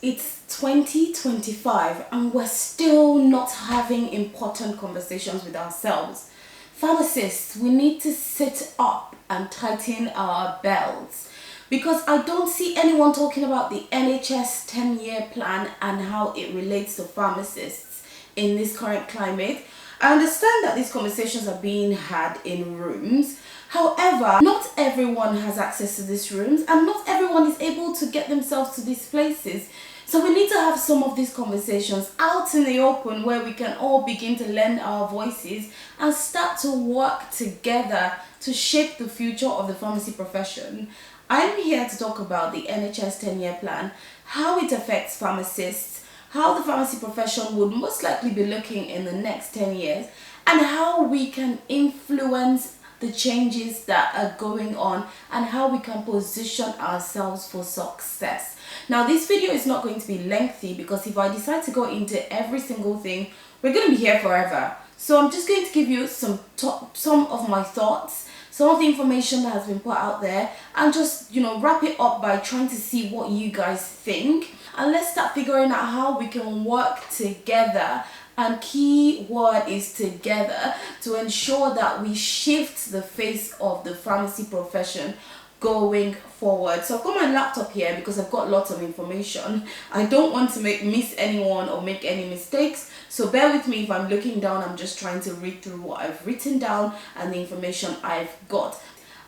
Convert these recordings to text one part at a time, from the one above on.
It's 2025 and we're still not having important conversations with ourselves. Pharmacists, we need to sit up and tighten our belts because I don't see anyone talking about the NHS 10-year plan and how it relates to pharmacists in this current climate. I understand that these conversations are being had in rooms. However, not everyone has access to these rooms and not everyone is able to get themselves to these places. So we need to have some of these conversations out in the open where we can all begin to lend our voices and start to work together to shape the future of the pharmacy profession. I'm here to talk about the NHS 10-year plan, how it affects pharmacists, how the pharmacy profession would most likely be looking in the next 10 years, and how we can influence the changes that are going on and how we can position ourselves for success. Now, this video is not going to be lengthy because if I decide to go into every single thing, we're going to be here forever. So I'm just going to give you some of my thoughts, some of the information that has been put out there, and just, wrap it up by trying to see what you guys think. And let's start figuring out how we can work together, and key word is together, to ensure that we shift the face of the pharmacy profession going forward. So I've got my laptop here because I've got lots of information. I don't want to miss anyone or make any mistakes, so bear with me if I'm looking down. I'm just trying to read through what I've written down and the information I've got.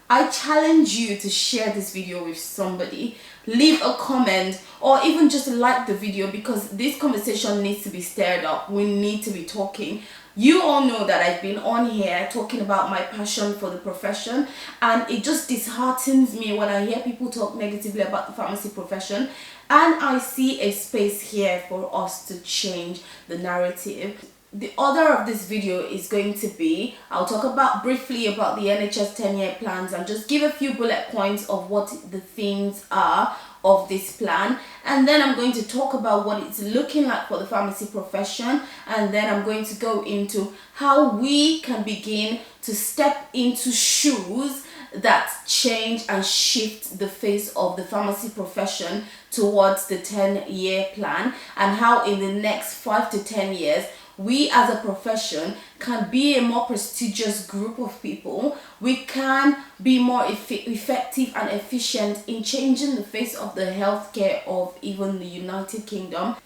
I challenge you to share this video with somebody, leave a comment, or even just like the video, because this conversation needs to be stirred up. We need to be talking. You all know that I've been on here talking about my passion for the profession, and it just disheartens me when I hear people talk negatively about the pharmacy profession, and I see a space here for us to change the narrative. The order of this video is going to be, I'll talk briefly about the NHS 10-year plans and just give a few bullet points of what the themes are of this plan, and then I'm going to talk about what it's looking like for the pharmacy profession, and then I'm going to go into how we can begin to step into shoes that change and shift the face of the pharmacy profession towards the 10-year plan, and how in the next 5 to 10 years we as a profession can be a more prestigious group of people. We can be more effective and efficient in changing the face of the healthcare of even the United Kingdom.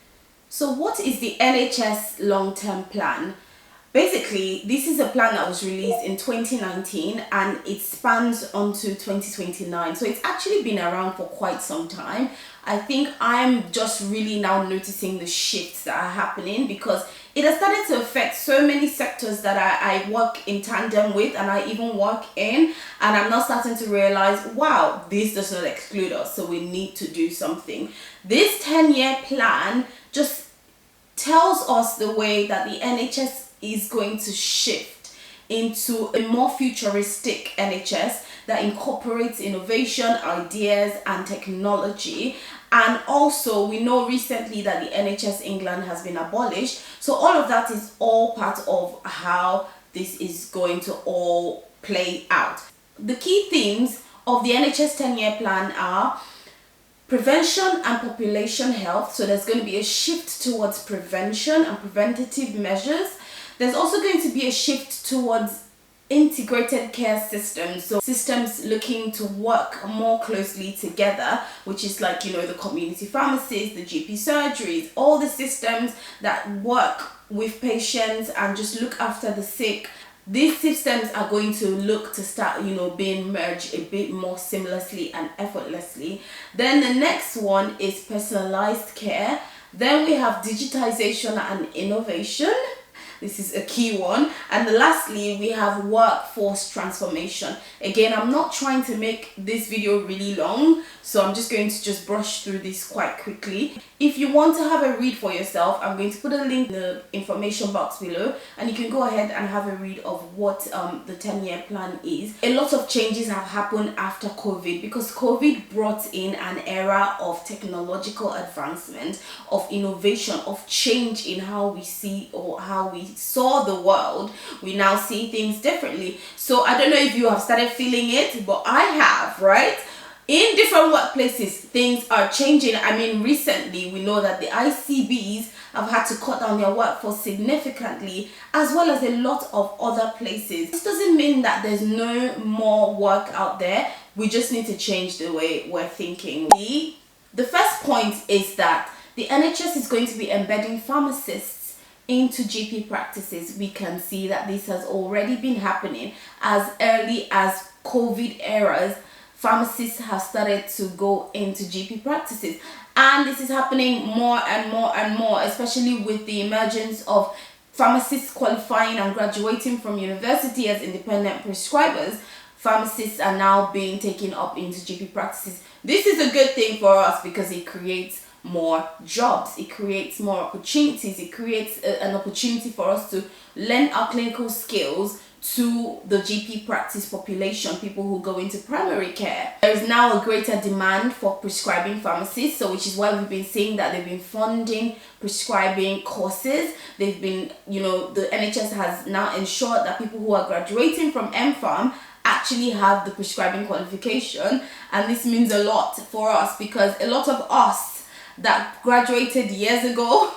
So what is the NHS long-term plan? Basically, this is a plan that was released in 2019 and it spans onto 2029. So it's actually been around for quite some time. I think I'm just really now noticing the shifts that are happening because it has started to affect so many sectors that I work in tandem with and I even work in. And I'm now starting to realize, wow, this does not exclude us. So we need to do something. This 10-year plan just tells us the way that the NHS is going to shift into a more futuristic NHS that incorporates innovation, ideas and technology. And also we know recently that the NHS England has been abolished, so all of that is all part of how this is going to all play out. The key themes of the NHS 10-year plan are prevention and population health, so there's going to be a shift towards prevention and preventative measures. There's also going to be a shift towards integrated care systems, so systems looking to work more closely together, which is like, the community pharmacies, the GP surgeries, all the systems that work with patients and just look after the sick. These systems are going to look to start, being merged a bit more seamlessly and effortlessly. Then the next one is personalized care. Then we have digitization and innovation. This is a key one. And lastly, we have workforce transformation. Again, I'm not trying to make this video really long, so I'm just going to just brush through this quite quickly. If you want to have a read for yourself, I'm going to put a link in the information box below and you can go ahead and have a read of what the 10-year plan is. A lot of changes have happened after COVID because COVID brought in an era of technological advancement, of innovation, of change in how we see or how we saw the world. We now see things differently. So I don't know if you have started feeling it, but I have, right? In different workplaces, things are changing. I mean, recently we know that the ICBs have had to cut down their workforce significantly, as well as a lot of other places. This doesn't mean that there's no more work out there. We just need to change the way we're thinking. The first point is that the NHS is going to be embedding pharmacists into GP practices. We can see that this has already been happening as early as COVID eras. Pharmacists have started to go into GP practices, and this is happening more and more and more, especially with the emergence of pharmacists qualifying and graduating from university as independent prescribers. Pharmacists are now being taken up into GP practices. This is a good thing for us because it creates more jobs, it creates more opportunities, it creates an opportunity for us to lend our clinical skills to the GP practice population, people who go into primary care. There is now a greater demand for prescribing pharmacists, so which is why we've been seeing that they've been funding prescribing courses. They've been, the NHS has now ensured that people who are graduating from MPharm actually have the prescribing qualification, and this means a lot for us because a lot of us that graduated years ago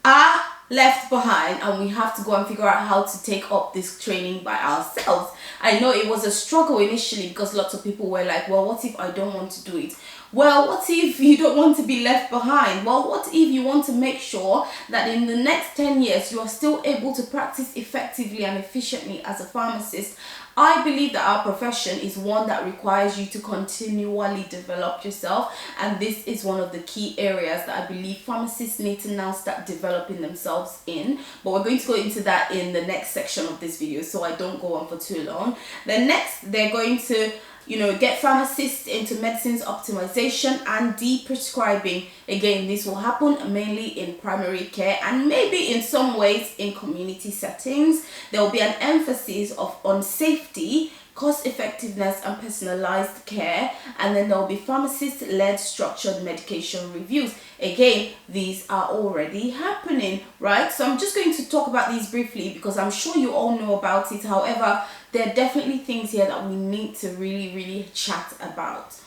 are left behind, and we have to go and figure out how to take up this training by ourselves. I know it was a struggle initially because lots of people were like, well, what if I don't want to do it? Well, what if you don't want to be left behind? Well, what if you want to make sure that in the next 10 years you are still able to practice effectively and efficiently as a pharmacist? I believe that our profession is one that requires you to continually develop yourself, and this is one of the key areas that I believe pharmacists need to now start developing themselves in. But we're going to go into that in the next section of this video, so I don't go on for too long. Then next, they're going to get pharmacists into medicines optimization and de-prescribing. Again, this will happen mainly in primary care and maybe in some ways in community settings. There will be an emphasis on safety, cost effectiveness and personalized care, and then there will be pharmacist-led structured medication reviews. Again, these are already happening, right? So I'm just going to talk about these briefly because I'm sure you all know about it. However, there are definitely things here that we need to really chat about.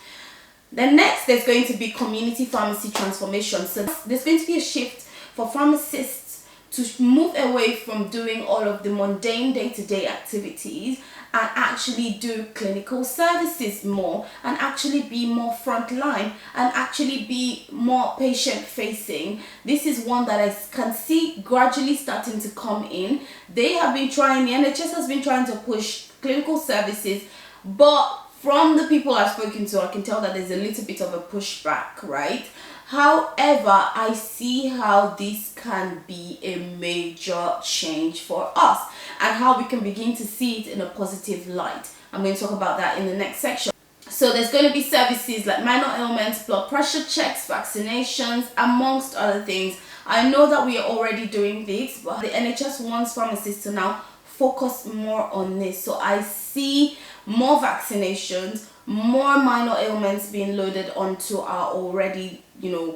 Then next, there's going to be community pharmacy transformation. So there's going to be a shift for pharmacists to move away from doing all of the mundane day-to-day activities and actually do clinical services more, and actually be more frontline, and actually be more patient facing. This is one that I can see gradually starting to come in. They have been trying, the NHS has been trying to push clinical services, but from the people I've spoken to, I can tell that there's a little bit of a pushback, right? However, I see how this can be a major change for us and how we can begin to see it in a positive light. I'm going to talk about that in the next section. So there's going to be services like minor ailments, blood pressure checks, vaccinations, amongst other things. I know that we are already doing this, but the NHS wants pharmacists to now focus more on this. So I see more vaccinations, more minor ailments being loaded onto our already,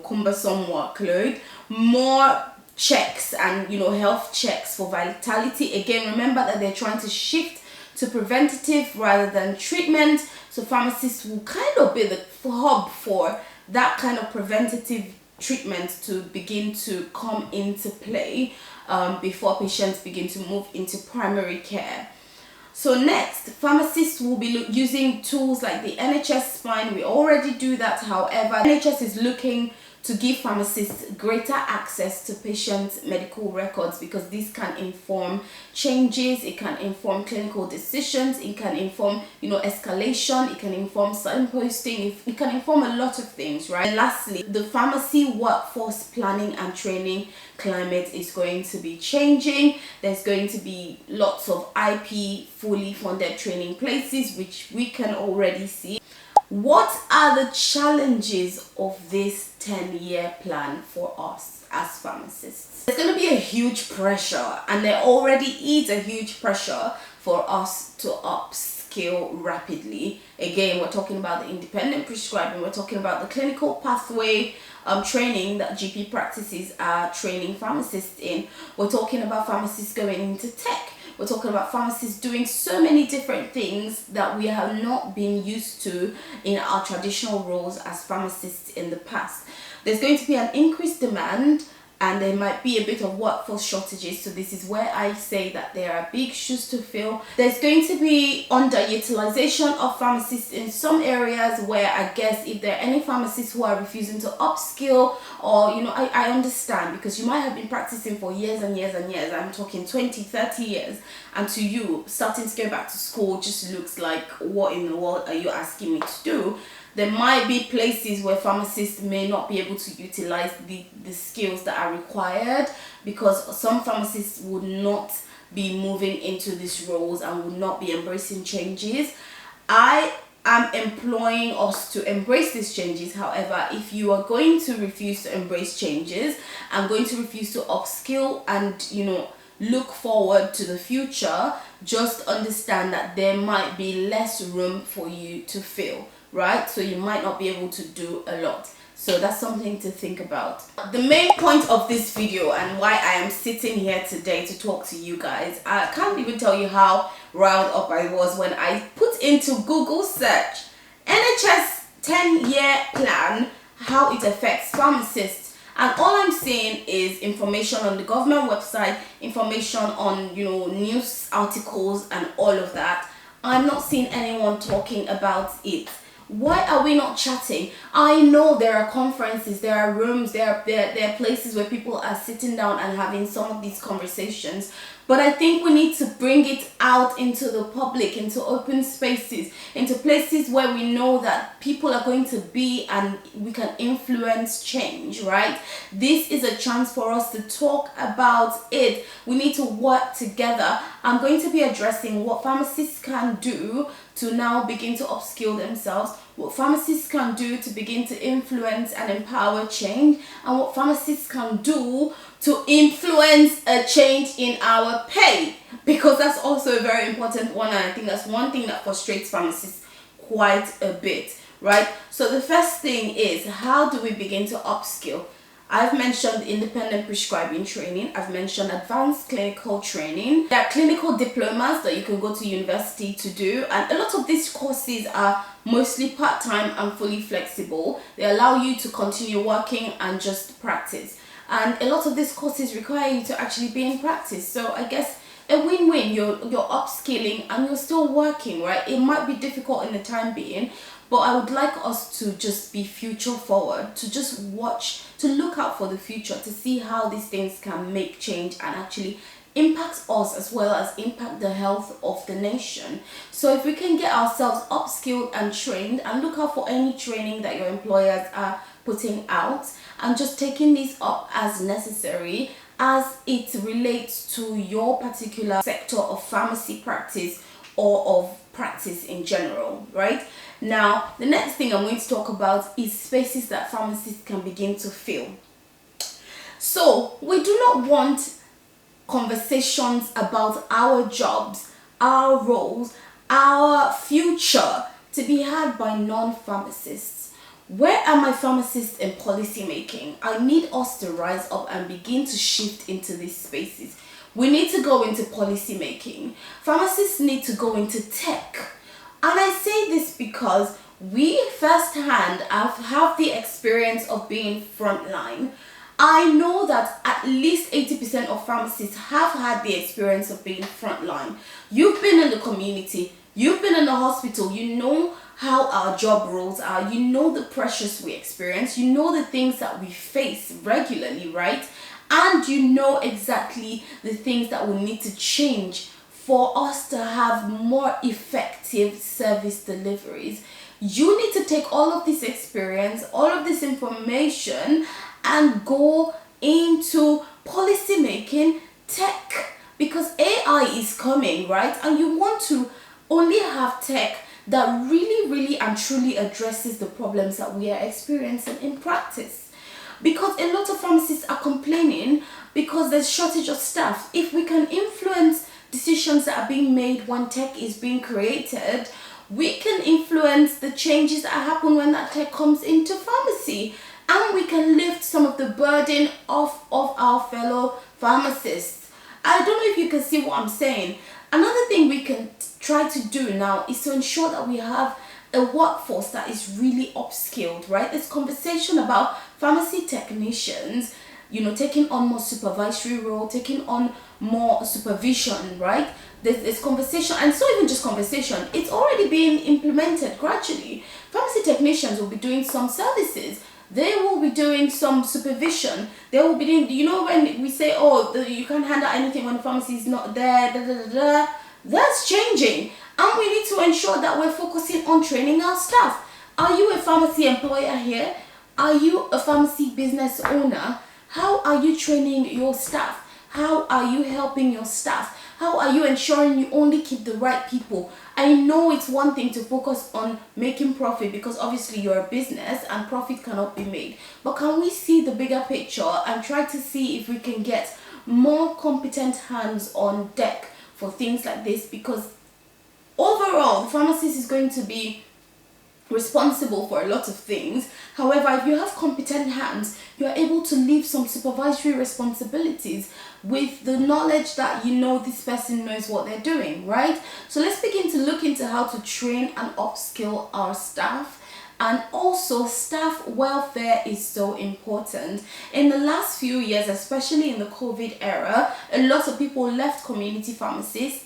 cumbersome workload, more checks and, health checks for vitality. Again, remember that they're trying to shift to preventative rather than treatment. So pharmacists will kind of be the hub for that kind of preventative treatment to begin to come into play before patients begin to move into primary care. So next, pharmacists will be using tools like the NHS Spine. We already do that. However, NHS is looking to give pharmacists greater access to patients' medical records because this can inform changes, it can inform clinical decisions, it can inform, escalation, it can inform signposting, it can inform a lot of things, right? And lastly, the pharmacy workforce planning and training climate is going to be changing. There's going to be lots of IP fully funded training places, which we can already see. What are the challenges of this 10-year plan for us as pharmacists? There's going to be a huge pressure, and there already is a huge pressure for us to upskill rapidly. Again, we're talking about the independent prescribing, we're talking about the clinical pathway training that GP practices are training pharmacists in. We're talking about pharmacists going into tech. We're talking about pharmacists doing so many different things that we have not been used to in our traditional roles as pharmacists in the past. There's going to be an increased demand, and there might be a bit of workforce shortages. So this is where I say that there are big shoes to fill. There's going to be underutilization of pharmacists in some areas, where I guess if there are any pharmacists who are refusing to upskill, or I understand, because you might have been practicing for years and years and years. I'm talking 20, 30 years, and to you starting to go back to school just looks like, what in the world are you asking me to do? There might be places where pharmacists may not be able to utilize the skills that are required, because some pharmacists would not be moving into these roles and would not be embracing changes. I am employing us to embrace these changes. However, if you are going to refuse to embrace changes and going to refuse to upskill and look forward to the future, just understand that there might be less room for you to fill. Right? So you might not be able to do a lot. So that's something to think about. The main point of this video and why I am sitting here today to talk to you guys, I can't even tell you how riled up I was when I put into Google search NHS 10-year plan, how it affects pharmacists. And all I'm seeing is information on the government website, information on news articles and all of that. I'm not seeing anyone talking about it. Why are we not chatting? I know there are conferences, there are rooms, there are places where people are sitting down and having some of these conversations, but I think we need to bring it out into the public, into open spaces, into places where we know that people are going to be and we can influence change, right? This is a chance for us to talk about it. We need to work together. I'm going to be addressing what pharmacists can do to now begin to upskill themselves, what pharmacists can do to begin to influence and empower change, and what pharmacists can do to influence a change in our pay, because that's also a very important one, and I think that's one thing that frustrates pharmacists quite a bit, right? So the first thing is, how do we begin to upskill? I've mentioned independent prescribing training. I've mentioned advanced clinical training. There are clinical diplomas that you can go to university to do, and a lot of these courses are mostly part-time and fully flexible. They allow you to continue working and just practice. And a lot of these courses require you to actually be in practice. So I guess a win-win. You're upskilling and you're still working, right? It might be difficult in the time being, but I would like us to just be future forward, to just watch, to look out for the future, to see how these things can make change and actually impact us as well as impact the health of the nation. So if we can get ourselves upskilled and trained, and look out for any training that your employers are putting out, and just taking these up as necessary as it relates to your particular sector of pharmacy practice or of practice in general, right? Now, the next thing I'm going to talk about is spaces that pharmacists can begin to fill. So we do not want conversations about our jobs, our roles, our future to be had by non-pharmacists. Where are my pharmacists in policy making? I need us to rise up and begin to shift into these spaces. We need to go into policy making. Pharmacists need to go into tech. And I say this because we firsthand have the experience of being frontline. I know that at least 80% of pharmacists have had the experience of being frontline. You've been in the community, you've been in the hospital, you know how our job roles are, you know the pressures we experience, you know the things that we face regularly, right? And you know exactly the things that will need to change for us to have more effective service deliveries. You need to take all of this experience, all of this information, and go into policy making, tech, because AI is coming, right? And you want to only have tech that really and truly addresses the problems that we are experiencing in practice. Because a lot of pharmacists are complaining because there's shortage of staff. If we can influence decisions that are being made when tech is being created, we can influence the changes that happen when that tech comes into pharmacy, and we can lift some of the burden off of our fellow pharmacists. I don't know if you can see what I'm saying. Another thing we can try to do now is to ensure that we have a workforce that is really upskilled, right? This conversation about pharmacy technicians, taking on more supervisory role, taking on more supervision, right? This conversation, and it's not even just conversation, it's already being implemented gradually. Pharmacy technicians will be doing some services, they will be doing some supervision, they will be doing, when we say, oh, you can't handle anything when the pharmacy is not there, that's changing. And we need to ensure that we're focusing on training our staff. Are you a pharmacy employer here? Are you a pharmacy business owner? How are you training your staff? How are you helping your staff? How are you ensuring you only keep the right people? I know it's one thing to focus on making profit, because obviously you're a business and profit cannot be made. But can we see the bigger picture and try to see if we can get more competent hands on deck for things like this? Because overall, the pharmacist is going to be responsible for a lot of things. However, if you have competent hands, you are able to leave some supervisory responsibilities with the knowledge that this person knows what they're doing, right? So let's begin to look into how to train and upskill our staff. And also, staff welfare is so important. In the last few years, especially in the COVID era, a lot of people left community pharmacists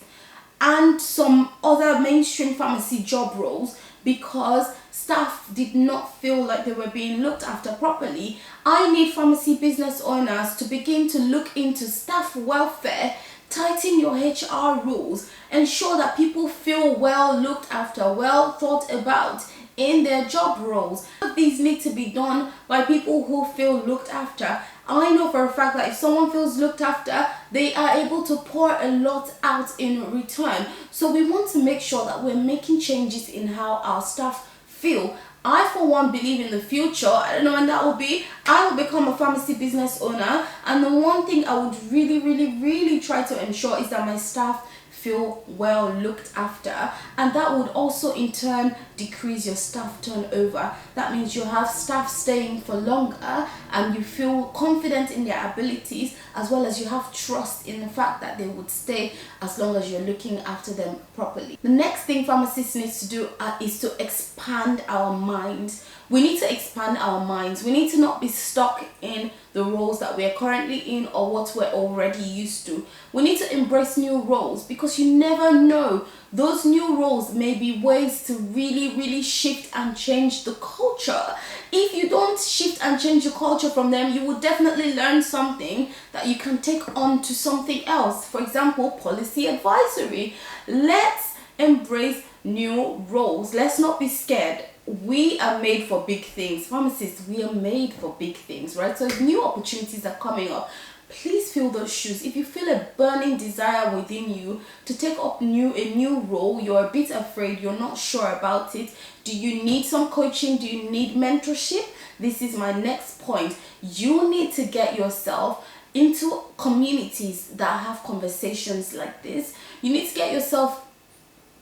and some other mainstream pharmacy job roles because staff did not feel like they were being looked after properly. I need pharmacy business owners to begin to look into staff welfare, tighten your HR rules, ensure that people feel well looked after, well thought about in their job roles. These need to be done by people who feel looked after. I know for a fact that if someone feels looked after, they are able to pour a lot out in return. So we want to make sure that we're making changes in how our staff feel. I, for one, believe in the future. I don't know when that will be. I will become a pharmacy business owner, and the one thing I would really try to ensure is that my staff feel well looked after, and that would also in turn decrease your staff turnover. That means you have staff staying for longer and you feel confident in their abilities, as well as you have trust in the fact that they would stay as long as you're looking after them properly. The next thing pharmacists need to do is to expand our minds. We need to expand our minds. We need to not be stuck in the roles that we are currently in or what we're already used to. We need to embrace new roles, because you never know, those new roles may be ways to really shift and change the culture. If you don't shift and change the culture from them, you will definitely learn something that you can take on to something else. For example, policy advisory. Let's embrace new roles. Let's not be scared. We are made for big things. Pharmacists, we are made for big things, right? So if new opportunities are coming up, please fill those shoes. If you feel a burning desire within you to take up a new role, you're a bit afraid, you're not sure about it, do you need some coaching? Do you need mentorship? This is my next point. You need to get yourself into communities that have conversations like this. You need to get yourself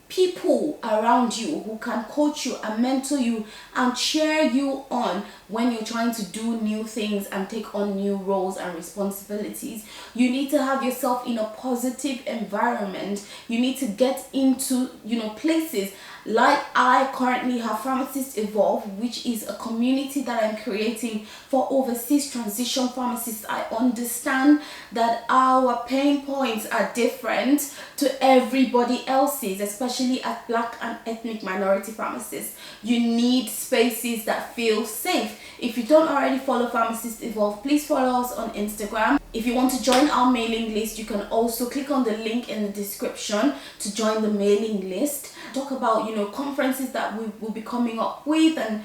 people around you who can coach you and mentor you and cheer you on when you're trying to do new things and take on new roles and responsibilities. You need to have yourself in a positive environment. You need to get into places like I currently have Pharmacists Evolve, which is a community that I'm creating for overseas transition pharmacists. I understand that our pain points are different to everybody else's, especially as Black and ethnic minority pharmacists. You need spaces that feel safe. If you don't already follow Pharmacists Evolve, please follow us on Instagram. If you want to join our mailing list, you can also click on the link in the description to join the mailing list. Talk about conferences that we will be coming up with, and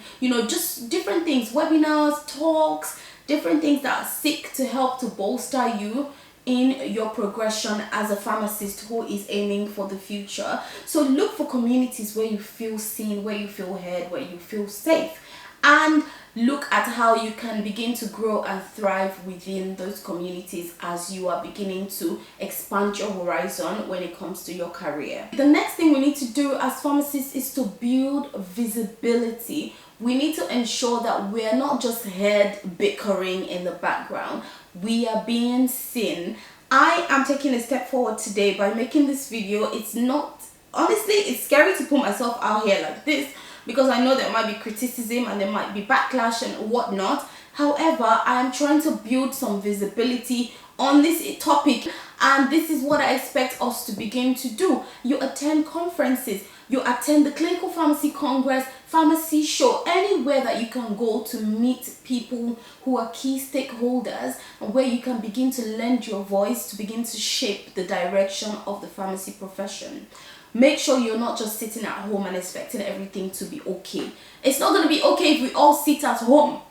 just different things, webinars, talks, different things that seek to help to bolster you in your progression as a pharmacist who is aiming for the future. So look for communities where you feel seen, where you feel heard, where you feel safe, and look at how you can begin to grow and thrive within those communities as you are beginning to expand your horizon when it comes to your career. The next thing we need to do as pharmacists is to build visibility. We need to ensure that we are not just heard bickering in the background. We are being seen I am taking a step forward today by making this video. It's not, honestly, it's scary to put myself out here like this because I know there might be criticism and there might be backlash and whatnot. However, I am trying to build some visibility on this topic, and this is what I expect us to begin to do. You attend conferences, you attend the Clinical Pharmacy Congress, Pharmacy Show, anywhere that you can go to meet people who are key stakeholders, and where you can begin to lend your voice to begin to shape the direction of the pharmacy profession. Make sure you're not just sitting at home and expecting everything to be okay. It's not going to be okay if we all sit at home.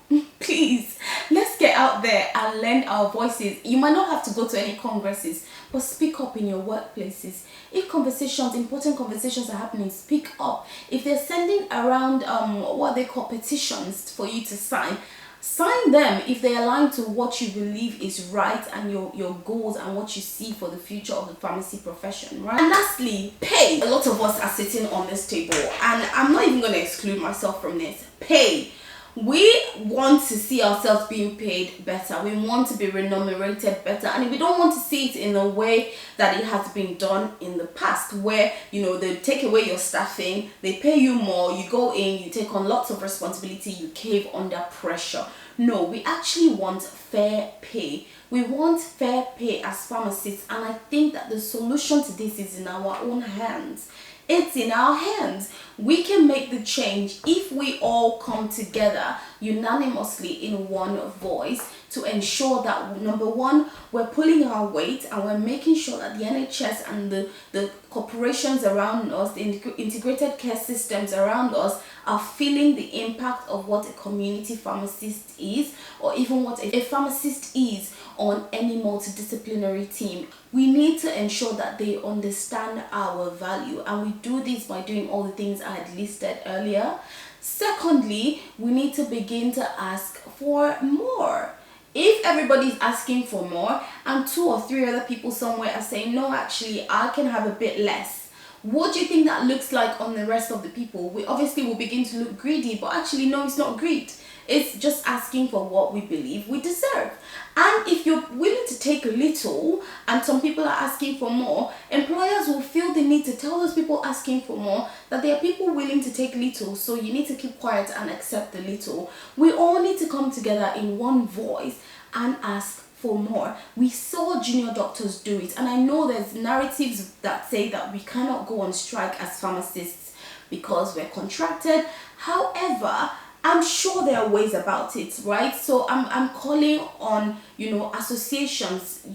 Please, let's get out there and lend our voices. You might not have to go to any congresses, but speak up in your workplaces. If conversations, important conversations are happening, speak up. If they're sending around what they call petitions for you to sign them if they align to what you believe is right and your goals and what you see for the future of the pharmacy profession, right? And lastly, pay. A lot of us are sitting on this table, and I'm not even going to exclude myself from this. Pay. We want to see ourselves being paid better. We want to be remunerated better, and we don't want to see it in a way that it has been done in the past, where they take away your staffing, they pay you more, you go in, you take on lots of responsibility, you cave under pressure. No, we actually want fair pay. We want fair pay as pharmacists, and I think that the solution to this is in our own hands. It's in our hands. We can make the change if we all come together unanimously in one voice to ensure that, number one, we're pulling our weight and we're making sure that the NHS and the corporations around us, the integrated care systems around us, are feeling the impact of what a community pharmacist is, or even what a pharmacist is on any multidisciplinary team. We need to ensure that they understand our value, and we do this by doing all the things I had listed earlier. Secondly, we need to begin to ask for more. If everybody's asking for more and 2 or 3 other people somewhere are saying, no, actually, I can have a bit less, what do you think that looks like on the rest of the people? We obviously will begin to look greedy, but actually, no, it's not greed. It's just asking for what we believe we deserve. And if you're willing to take a little and some people are asking for more, employers will feel the need to tell those people asking for more that there are people willing to take little, so you need to keep quiet and accept the little. We all need to come together in one voice and ask for more. We saw junior doctors do it, and I know there's narratives that say that we cannot go on strike as pharmacists because we're contracted. However, I'm sure there are ways about it, right? So I'm calling on, associations,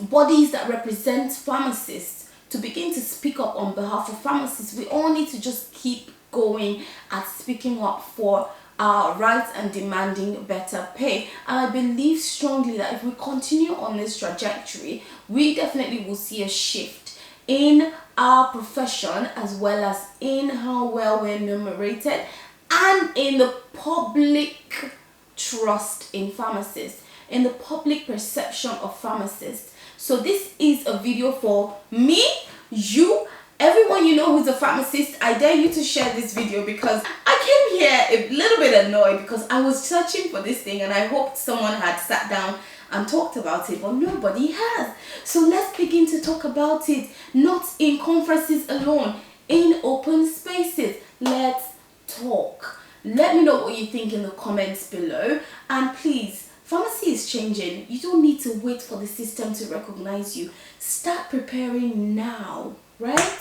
bodies that represent pharmacists to begin to speak up on behalf of pharmacists. We all need to just keep going at speaking up for our rights and demanding better pay. And I believe strongly that if we continue on this trajectory, we definitely will see a shift in our profession, as well as in how well we're enumerated and in the public trust in pharmacists, in the public perception of pharmacists. So this is a video for me, you, everyone who's a pharmacist. I dare you to share this video, because I came here a little bit annoyed because I was searching for this thing and I hoped someone had sat down and talked about it, but nobody has. So let's begin to talk about it, not in conferences alone, in open spaces. Let's talk. Let me know what you think in the comments below, and please, pharmacy is changing. You don't need to wait for the system to recognize you. Start preparing now, right?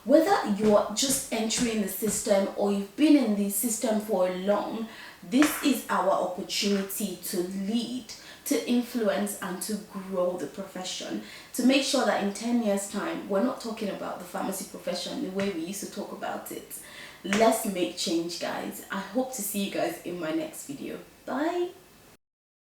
Whether you're just entering the system or you've been in the system for long, this is our opportunity to lead, to influence, and to grow the profession, to make sure that in 10 years time we're not talking about the pharmacy profession the way we used to talk about it. Let's make change, guys. I hope to see you guys in my next video. Bye.